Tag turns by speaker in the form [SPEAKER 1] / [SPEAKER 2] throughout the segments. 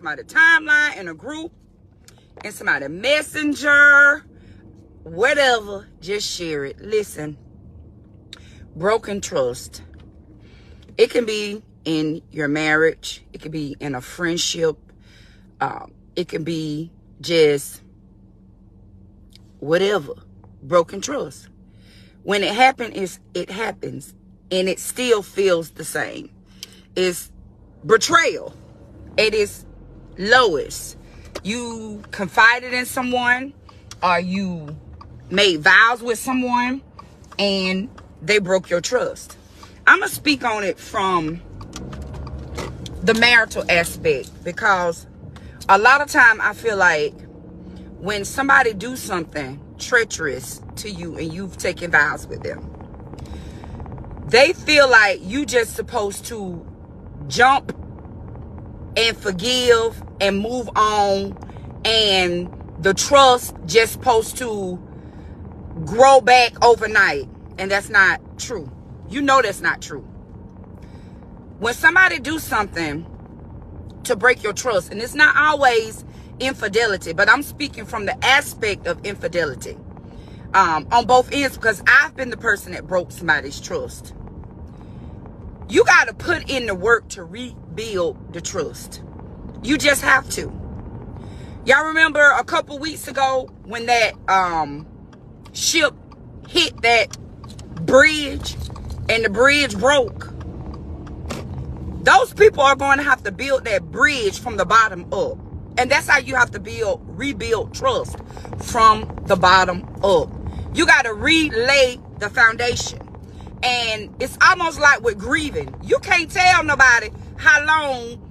[SPEAKER 1] somebody timeline, in a group, in somebody messenger, whatever, just share it. Listen, broken trust. It can be in your marriage. It can be in a friendship. It can be just whatever. Broken trust. When it happens, it happens. And it still feels the same. It's betrayal. It is lowest. You confided in someone, or you made vows with someone, and they broke your trust. I'm going to speak on it from the marital aspect, because a lot of time I feel like when somebody do something treacherous to you and you've taken vows with them, they feel like you just supposed to jump and forgive and move on, and the trust just supposed to grow back overnight. And that's not true. You know that's not true. When somebody do something to break your trust, and it's not always infidelity, but I'm speaking from the aspect of infidelity on both ends, because I've been the person that broke somebody's trust. You got to put in the work to rebuild the trust. You just have to. Y'all remember a couple weeks ago when that ship hit that bridge and the bridge broke? Those people are going to have to build that bridge from the bottom up. And that's how you have to rebuild trust, from the bottom up. You got to relay the foundation. And it's almost like with grieving. You can't tell nobody how long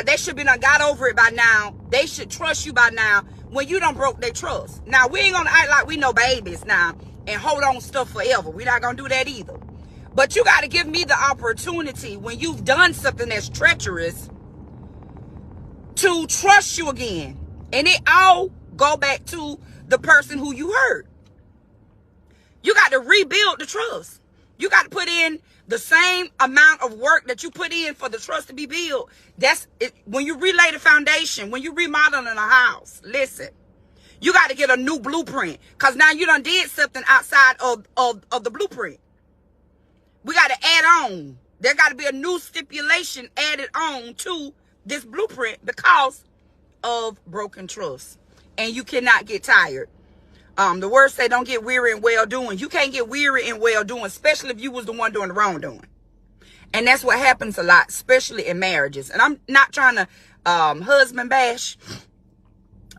[SPEAKER 1] they should be done got over it by now. They should trust you by now when you done broke their trust. Now, we ain't going to act like we no babies now and hold on stuff forever. We're not going to do that either. But you got to give me the opportunity when you've done something that's treacherous to trust you again. And it all go back to the person who you hurt. You got to rebuild the trust. You got to put in the same amount of work that you put in for the trust to be built. That's it. When you relay the foundation, when you remodeling a house, listen, you got to get a new blueprint, because now you done did something outside of the blueprint. We got to add on. There got to be a new stipulation added on to this blueprint because of broken trust. And you cannot get tired. The word say don't get weary in well doing. You can't get weary in well doing, especially if you was the one doing the wrongdoing. And that's what happens a lot, especially in marriages. And I'm not trying to husband bash,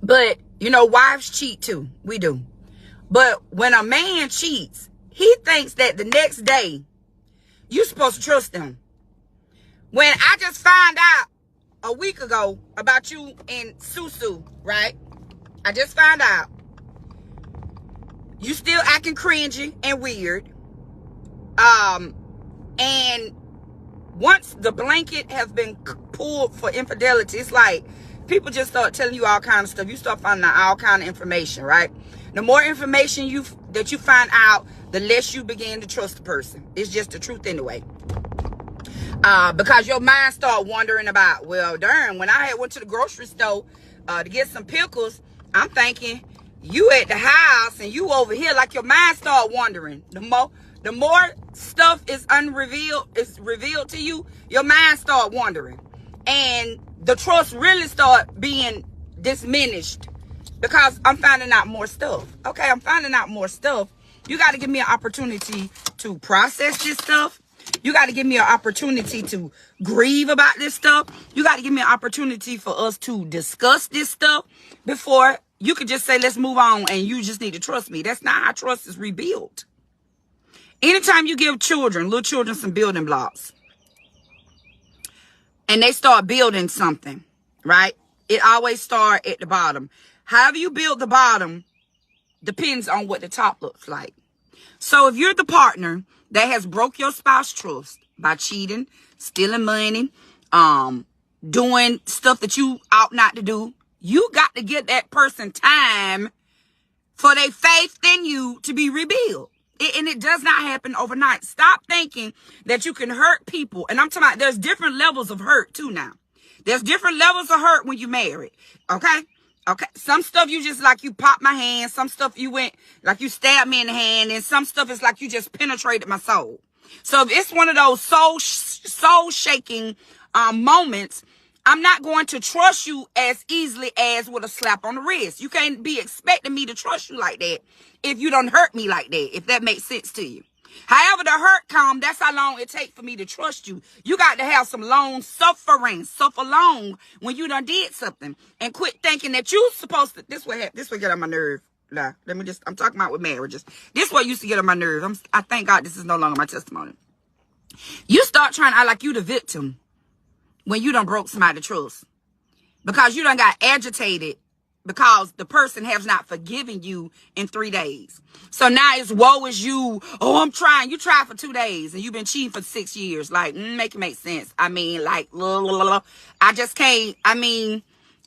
[SPEAKER 1] but you know, wives cheat too. We do. But when a man cheats, he thinks that the next day you're supposed to trust him. When I just found out a week ago about you and Susu, right? I just found out. You still acting cringy and weird. And once the blanket has been pulled for infidelity, it's like people just start telling you all kind of stuff. You start finding out all kind of information, right? The more information that you find out, the less you begin to trust the person. It's just the truth anyway. Because your mind start wondering about, well, darn, when I went to the grocery store to get some pickles, I'm thinking you at the house and you over here, like your mind start wondering. The more stuff is revealed to you, your mind start wondering. And the trust really start being diminished because I'm finding out more stuff. Okay, I'm finding out more stuff. You got to give me an opportunity to process this stuff. You got to give me an opportunity to grieve about this stuff. You got to give me an opportunity for us to discuss this stuff before you could just say, let's move on, and you just need to trust me. That's not how trust is rebuilt. Anytime you give little children some building blocks, and they start building something, right? It always starts at the bottom. However you build the bottom depends on what the top looks like. So if you're the partner that has broke your spouse trust by cheating, stealing money, doing stuff that you ought not to do, you got to give that person time for their faith in you to be rebuilt. And it does not happen overnight. Stop thinking that you can hurt people. And I'm talking about there's different levels of hurt too now. There's different levels of hurt when you married. Okay? Okay. Some stuff you just like you popped my hand. Some stuff you went like you stabbed me in the hand. And some stuff is like you just penetrated my soul. So if it's one of those soul shaking moments, I'm not going to trust you as easily as with a slap on the wrist. You can't be expecting me to trust you like that if you don't hurt me like that, if that makes sense to you. However the hurt come, that's how long it takes for me to trust you. You got to have some long suffering, suffer long when you done did something, and quit thinking that you supposed to. This way get on my nerve. Nah, I'm talking about with marriages. This way used to get on my nerve. I thank God this is no longer my testimony. You start trying to act like you the victim when you done broke somebody's trust, because you done got agitated because the person has not forgiven you in 3 days. So now it's woe is you. Oh, I'm trying. You tried for 2 days and you've been cheating for 6 years. Like, make it make sense. I mean, like, I just can't. I mean,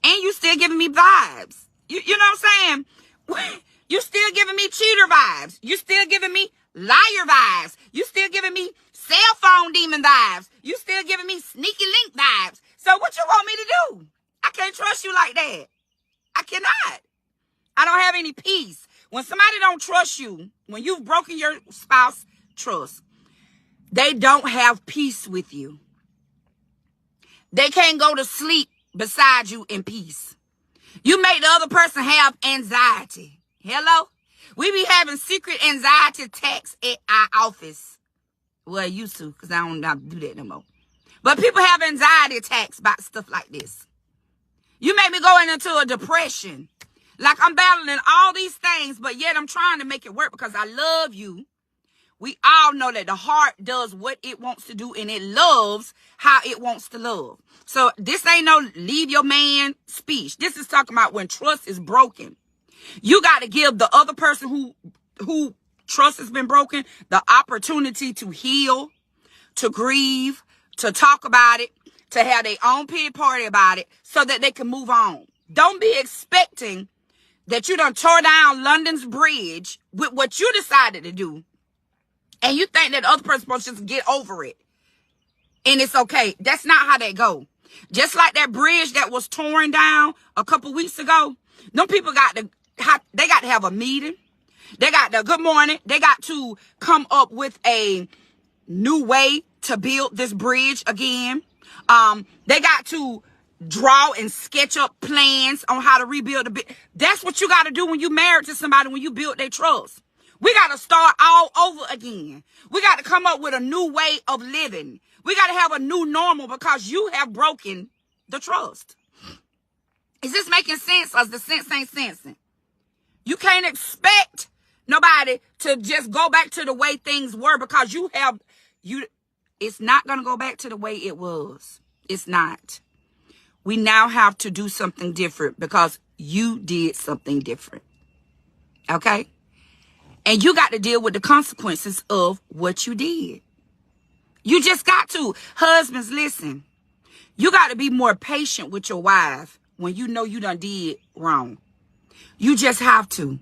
[SPEAKER 1] and you still giving me vibes. You know what I'm saying? You still giving me cheater vibes. You still giving me liar vibes. You still giving me cell phone demon vibes. You still giving me sneaky link vibes. So what you want me to do? I can't trust you like that. I cannot. I don't have any peace. When somebody don't trust you, when you've broken your spouse's trust, they don't have peace with you. They can't go to sleep beside you in peace. You make the other person have anxiety. Hello? We be having secret anxiety attacks at our office. Well, I used to, because I don't have to do that no more. But people have anxiety attacks about stuff like this. You make me go into a depression. Like I'm battling all these things, but yet I'm trying to make it work because I love you. We all know that the heart does what it wants to do and it loves how it wants to love. So this ain't no leave your man speech. This is talking about when trust is broken. You got to give the other person who trust has been broken the opportunity to heal, to grieve, to talk about it, to have their own pity party about it so that they can move on. Don't be expecting that you done tore down London's bridge with what you decided to do. And you think that the other person's supposed to just get over it. And it's okay. That's not how they go. Just like that bridge that was torn down a couple weeks ago. Them people got to have a meeting. They got to, good morning. They got to come up with a new way to build this bridge again. They got to draw and sketch up plans on how to rebuild the bridge. That's what you got to do when you married to somebody, when you build their trust. We got to start all over again. We got to come up with a new way of living. We got to have a new normal because you have broken the trust. Is this making sense or the sense ain't sensing? You can't expect nobody to just go back to the way things were because it's not going to go back to the way it was. It's not. We now have to do something different because you did something different. Okay? And you got to deal with the consequences of what you did. You just got to. Husbands, listen. You got to be more patient with your wife when you know you done did wrong. You just have to.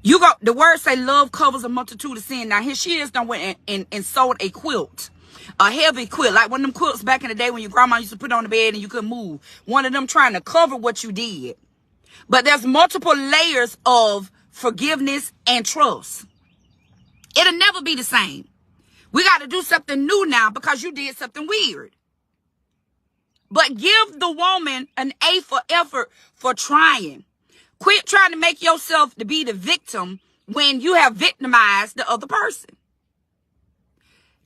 [SPEAKER 1] The word say love covers a multitude of sin. Now here she is done went and sewed a quilt. A heavy quilt. Like one of them quilts back in the day when your grandma used to put on the bed and you couldn't move. One of them trying to cover what you did. But there's multiple layers of forgiveness and trust. It'll never be the same. We got to do something new now because you did something weird. But give the woman an A for effort for trying. Quit trying to make yourself to be the victim when you have victimized the other person.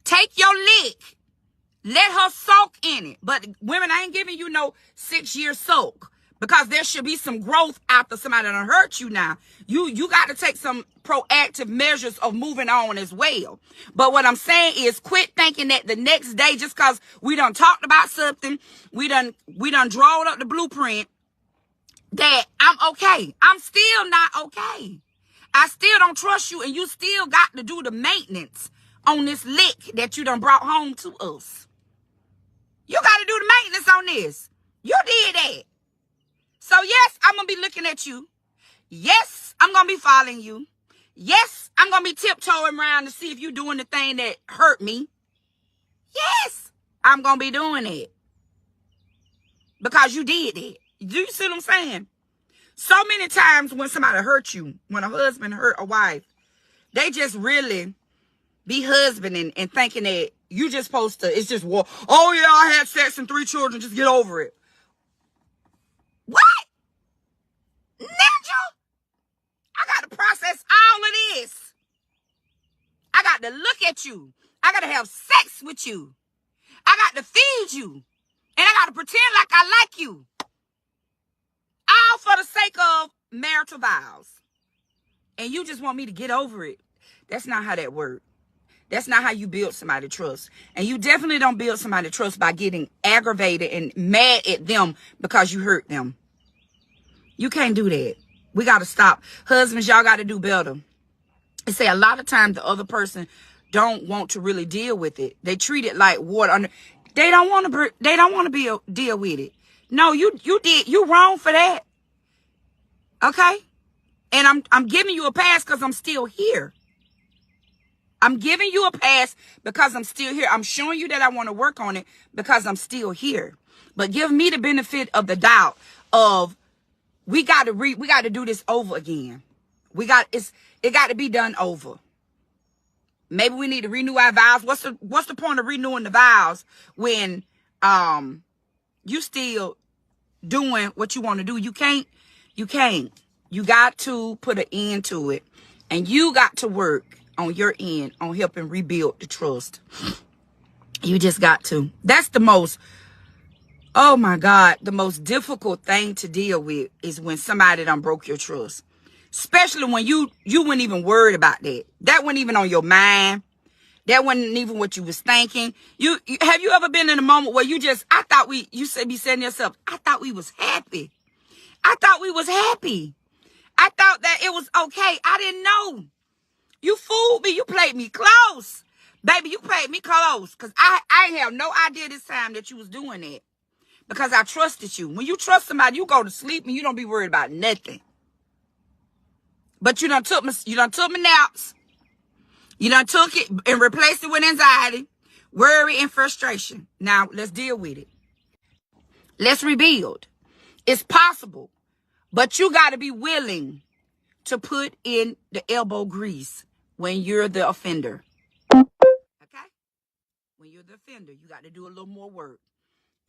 [SPEAKER 1] Take your lick. Let her soak in it. But women, I ain't giving you no 6-year soak. Because there should be some growth after somebody done hurt you now. You got to take some proactive measures of moving on as well. But what I'm saying is quit thinking that the next day, just because we done talked about something, we done drawn up the blueprint, that I'm okay. I'm still not okay. I still don't trust you, and you still got to do the maintenance on this lick that you done brought home to us. You got to do the maintenance on this. You did that. So yes, I'm going to be looking at you. Yes, I'm going to be following you. Yes, I'm going to be tiptoeing around to see if you're doing the thing that hurt me. Yes, I'm going to be doing it. because you did it. Do you see what I'm saying? So many times when somebody hurt you, when a husband hurt a wife, they just really be husbanding and thinking that you just supposed to, it's just war. Oh yeah, I had sex and 3 children, just get over it. What? Ninja? I got to process all of this. I got to look at you. I got to have sex with you. I got to feed you. And I got to pretend like I like you. All for the sake of marital vows. And you just want me to get over it. That's not how that works. That's not how you build somebody trust. And you definitely don't build somebody trust by getting aggravated and mad at them because you hurt them. You can't do that. We got to stop. Husbands, y'all got to do better. They say a lot of times the other person don't want to really deal with it. They treat it like water under. They don't want to deal with it. No, you wrong for that. Okay? And I'm giving you a pass because I'm still here. I'm giving you a pass because I'm still here. I'm showing you that I want to work on it because I'm still here. But give me the benefit of the doubt of we got to do this over again. It got to be done over. Maybe we need to renew our vows. What's the point of renewing the vows when you still doing what you want to do? You can't. You got to put an end to it. And you got to work on your end on helping rebuild the trust. You just got to. That's the most, oh my God, the most difficult thing to deal with is when somebody done broke your trust. Especially when you weren't even worried about that. That wasn't even on your mind. That wasn't even what you was thinking. Have you ever been in a moment where you saying to yourself, I thought we was happy. I thought we was happy. I thought that it was okay. I didn't know. You fooled me. You played me close. Baby, you played me close. Because I have no idea this time that you was doing that. Because I trusted you. When you trust somebody, you go to sleep and you don't be worried about nothing. But you done took my naps. You done took it and replaced it with anxiety, worry, and frustration. Now, let's deal with it. Let's rebuild. It's possible. But you got to be willing to put in the elbow grease when you're the offender. Okay? When you're the offender, you got to do a little more work.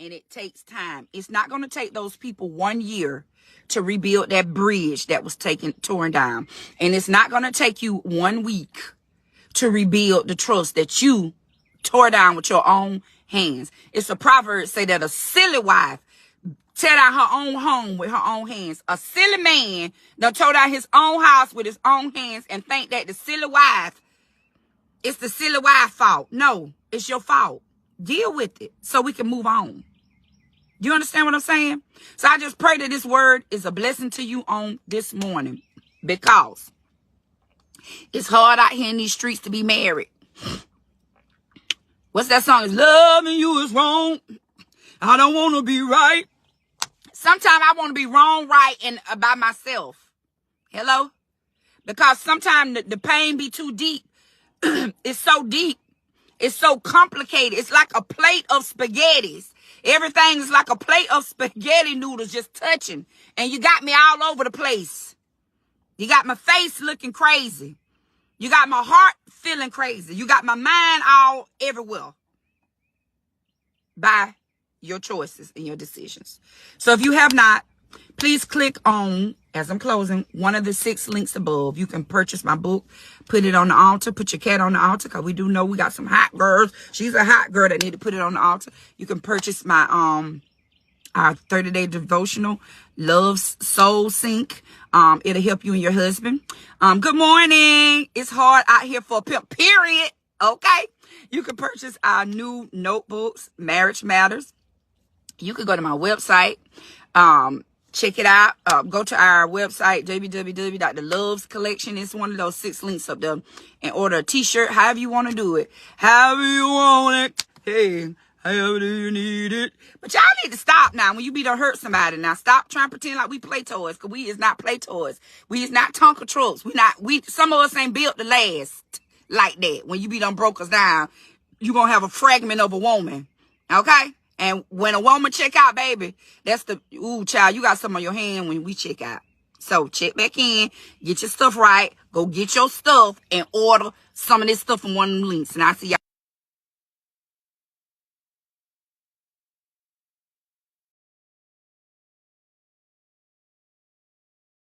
[SPEAKER 1] And it takes time. It's not going to take those people 1 year to rebuild that bridge that was torn down. And it's not going to take you 1 week to rebuild the trust that you tore down with your own hands. It's a proverb say that a silly wife tear down her own home with her own hands. A silly man done tore down his own house with his own hands and think that the silly wife, it's the silly wife's fault. No, it's your fault. Deal with it so we can move on. Do you understand what I'm saying? So I just pray that this word is a blessing to you on this morning, because it's hard out here in these streets to be married. What's that song? It's loving you is wrong. I don't want to be right. Sometimes I want to be wrong, right, and by myself. Hello? Because sometimes the pain be too deep. It's so deep. It's so complicated. It's like a plate of spaghettis. Everything is like a plate of spaghetti noodles just touching. And you got me all over the place. You got my face looking crazy. You got my heart feeling crazy. You got my mind all everywhere. By your choices and your decisions. So if you have not, please click on, as I'm closing, one of the 6 links above. You can purchase my book, put it on the altar, put your cat on the altar, because we do know we got some hot girls. She's a hot girl that need to put it on the altar. You can purchase my our 30-day devotional, Love's Soul Sync. It'll help you and your husband. Good morning. It's hard out here for a pimp, period. Okay. You can purchase our new notebooks, Marriage Matters. You can go to my website. Check it out. Go to our website, www.thelovescollection. It's one of those 6 links up there. And order a t-shirt, however you want to do it. However you want it. Hey, however you need it. But y'all need to stop now when you be done hurt somebody. Now stop trying to pretend like we play toys, because we is not play toys. We is not Tonka trucks. Some of us ain't built to last like that. When you be done broke us down, you gonna have a fragment of a woman. Okay? And when a woman check out, baby, that's the, ooh, child, you got something on your hand when we check out. So check back in, get your stuff right, go get your stuff and order some of this stuff from one of them links. And I'll see y'all.